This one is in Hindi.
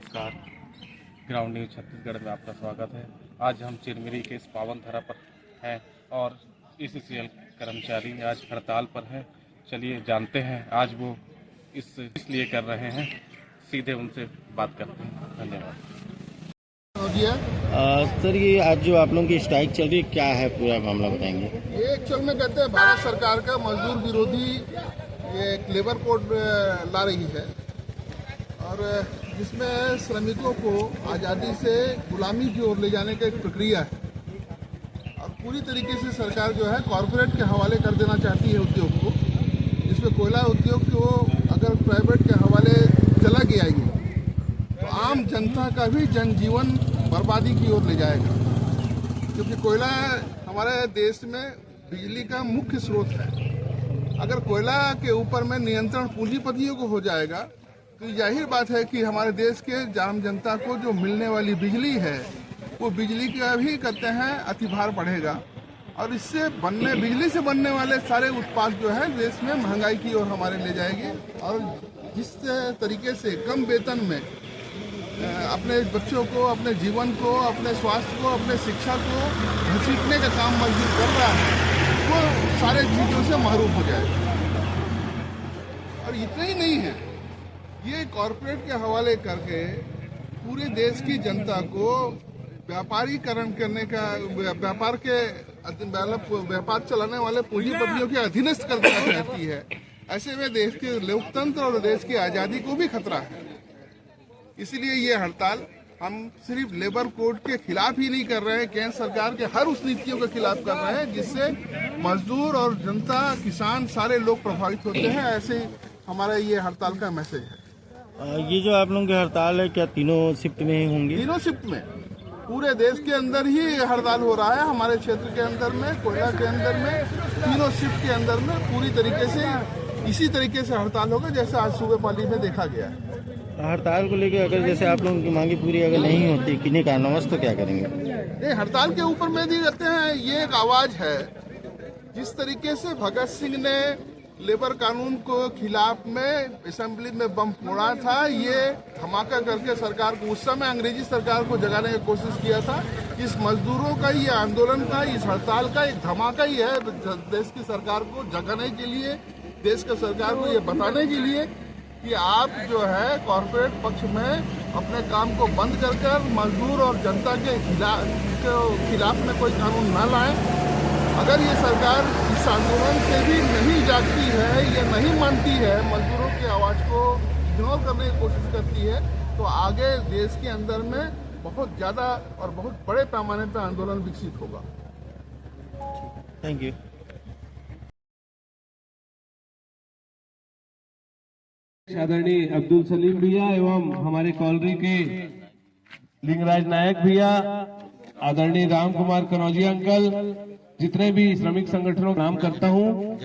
नमस्कार। ग्राउंड न्यूज छत्तीसगढ़ में आपका स्वागत है। आज हम चिरमिरी के इस पावन धरा पर हैं और ECCL कर्मचारी आज हड़ताल पर हैं। चलिए जानते हैं आज वो इसलिए कर रहे हैं, सीधे उनसे बात करते हैं। धन्यवाद। सर, ये आज जो आप लोगों की स्ट्राइक चल रही है, क्या है पूरा मामला बताएंगे? ये एक्चुअल में कहते हैं भारत सरकार का मजदूर विरोधी ये एक लेबर कोड ला रही है और जिसमें श्रमिकों को आज़ादी से गुलामी की ओर ले जाने का एक प्रक्रिया है और पूरी तरीके से सरकार जो है कॉरपोरेट के हवाले कर देना चाहती है उद्योग को, जिसमें कोयला उद्योग को अगर प्राइवेट के हवाले चला गया तो आम जनता का भी जनजीवन बर्बादी की ओर ले जाएगा, क्योंकि कोयला हमारे देश में बिजली का मुख्य स्रोत है। अगर कोयला के ऊपर में नियंत्रण पूंजीपतियों को हो जाएगा तो जाहिर बात है कि हमारे देश के आम जनता को जो मिलने वाली बिजली है वो बिजली का भी कहते हैं अतिभार बढ़ेगा और इससे बिजली से बनने वाले सारे उत्पाद जो है देश में महंगाई की ओर हमारे ले जाएगी और जिस तरीके से कम वेतन में अपने बच्चों को, अपने जीवन को, अपने स्वास्थ्य को, अपने शिक्षा को घसीटने का काम मजदूर कर रहा है वो सारे चीज़ों से महरूम हो जाएगा। और इतना ही नहीं है, ये कॉरपोरेट के हवाले करके पूरे देश की जनता को व्यापारीकरण करने का, व्यापार चलाने वाले पूंजीपतियों के अधीनस्थ कर देना चाहती है। ऐसे में देश के लोकतंत्र और देश की आज़ादी को भी खतरा है। इसीलिए ये हड़ताल हम सिर्फ लेबर कोड के खिलाफ ही नहीं कर रहे हैं, केंद्र सरकार के हर उस नीतियों के खिलाफ कर रहे हैं जिससे मजदूर और जनता, किसान सारे लोग प्रभावित होते हैं। ऐसे हमारा ये हड़ताल का मैसेज है। ये जो आप लोगों की हड़ताल है, क्या तीनों शिफ्ट में ही होंगी? तीनों शिफ्ट में, पूरे देश के अंदर ही हड़ताल हो रहा है। हमारे क्षेत्र के अंदर में, कोयला के अंदर में, तीनों शिफ्ट के अंदर में पूरी तरीके से इसी तरीके से हड़ताल होगा जैसे आज सुबह पाली में देखा गया है। हड़ताल को लेकर अगर जैसे आप लोगों की मांगी पूरी अगर नहीं होती किन्हीं कारणवश तो क्या करेंगे? नहीं, हड़ताल के ऊपर में भी कहते हैं ये एक आवाज है। जिस तरीके से भगत सिंह ने लेबर कानून को खिलाफ में असेंबली में बम फोड़ा था, ये धमाका करके सरकार को, उस समय अंग्रेजी सरकार को जगाने की कोशिश किया था। इस मजदूरों का ये आंदोलन का, इस हड़ताल का एक धमाका ही है देश की सरकार को जगाने के लिए, देश की सरकार को ये बताने के लिए कि आप जो है कॉरपोरेट पक्ष में अपने काम को बंद कर मजदूर और जनता के खिलाफ में कोई कानून न लाएं। अगर ये सरकार इस आंदोलन से भी नहीं जागती है या नहीं मानती है, मजदूरों की आवाज़ को इग्नोर करने की कोशिश करती है, तो आगे देश के अंदर में बहुत ज़्यादा और बहुत बड़े पैमाने पर आंदोलन विकसित होगा। Thank you. आदरणीय अब्दुल सलीम भैया एवं हमारे कॉलोनी के लिंगराज नायक भैया, आदरणीय राम कुमार कनौजिया अंकल, जितने भी श्रमिक संगठनों का नाम करता हूँ।